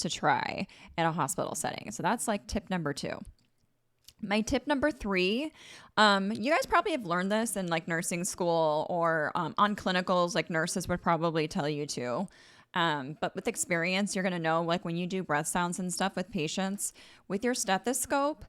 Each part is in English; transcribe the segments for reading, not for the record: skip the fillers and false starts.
to try in a hospital setting. So that's like tip number 2. My tip number 3, you guys probably have learned this in like nursing school or on clinicals, like nurses would probably tell you to. But with experience, you're going to know, like when you do breath sounds and stuff with patients with your stethoscope,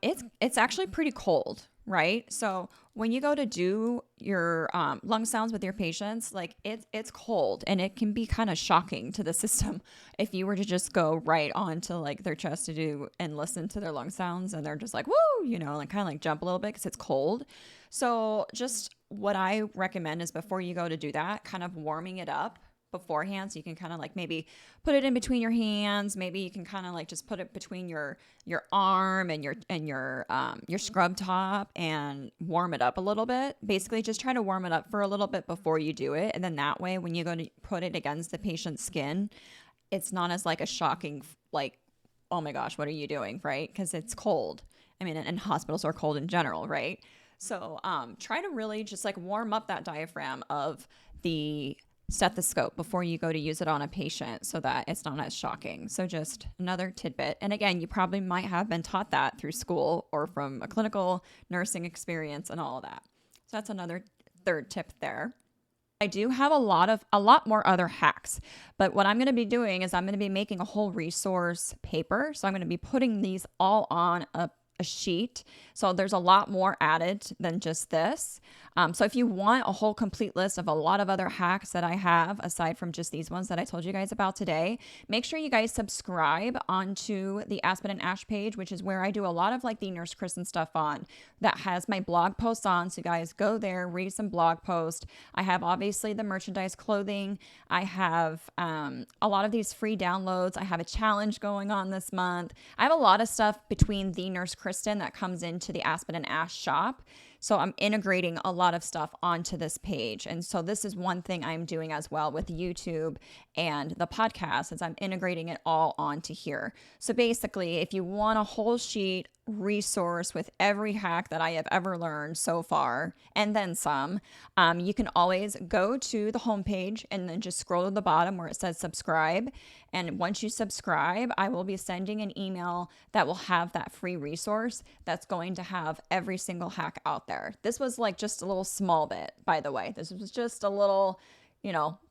it's actually pretty cold, right? So when you go to do your lung sounds with your patients, like it's cold, and it can be kind of shocking to the system if you were to just go right onto like their chest to do and listen to their lung sounds, and they're just like, woo, you know, like kind of like jump a little bit because it's cold. So just what I recommend is before you go to do that, kind of warming it up beforehand, so you can kind of like maybe put it in between your hands. Maybe you can kind of like just put it between your arm and your scrub top and warm it up a little bit. Basically just try to warm it up for a little bit before you do it, and then that way when you go to put it against the patient's skin, it's not as like a shocking like, oh my gosh, what are you doing, right? Because it's cold. I mean, and hospitals are cold in general, right? So try to really just like warm up that diaphragm of the stethoscope before you go to use it on a patient so that it's not as shocking. So just another tidbit. And again, you probably might have been taught that through school or from a clinical nursing experience and all of that. So that's another third tip there. I do have a lot more other hacks, but what I'm going to be doing is I'm going to be making a whole resource paper. So I'm going to be putting these all on a sheet. So there's a lot more added than just this. So if you want a whole complete list of a lot of other hacks that I have, aside from just these ones that I told you guys about today, make sure you guys subscribe onto the Aspen and Ash page, which is where I do a lot of like the Nurse Kristen stuff on, that has my blog posts on. So guys, go there, read some blog posts. I have obviously the merchandise clothing. I have a lot of these free downloads. I have a challenge going on this month. I have a lot of stuff between the Nurse Kristen that comes into the Aspen and Ash shop. So I'm integrating a lot of stuff onto this page. And so this is one thing I'm doing as well with YouTube and the podcast, is I'm integrating it all onto here. So basically, if you want a whole sheet resource with every hack that I have ever learned so far, and then some, you can always go to the homepage and then just scroll to the bottom where it says subscribe. And once you subscribe, I will be sending an email that will have that free resource that's going to have every single hack out there. This was like just a little small bit, by the way. This was just a little,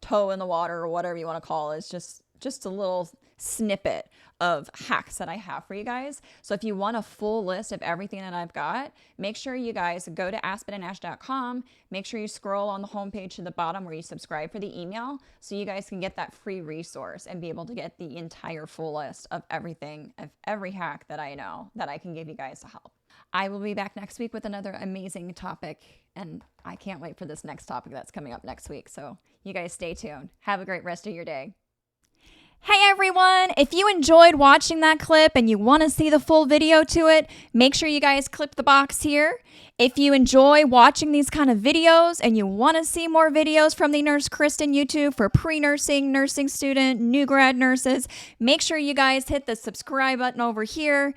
toe in the water or whatever you want to call it. It's just a little snippet of hacks that I have for you guys. So if you want a full list of everything that I've got, make sure you guys go to aspenandash.com. Make sure you scroll on the homepage to the bottom where you subscribe for the email, so you guys can get that free resource and be able to get the entire full list of everything, of every hack that I know that I can give you guys to help. I will be back next week with another amazing topic, and I can't wait for this next topic that's coming up next week. So you guys stay tuned. Have a great rest of your day. Hey everyone, if you enjoyed watching that clip and you want to see the full video to it, make sure you guys click the box here. If you enjoy watching these kind of videos and you want to see more videos from the Nurse Kristen YouTube for pre-nursing, nursing student, new grad nurses, make sure you guys hit the subscribe button over here.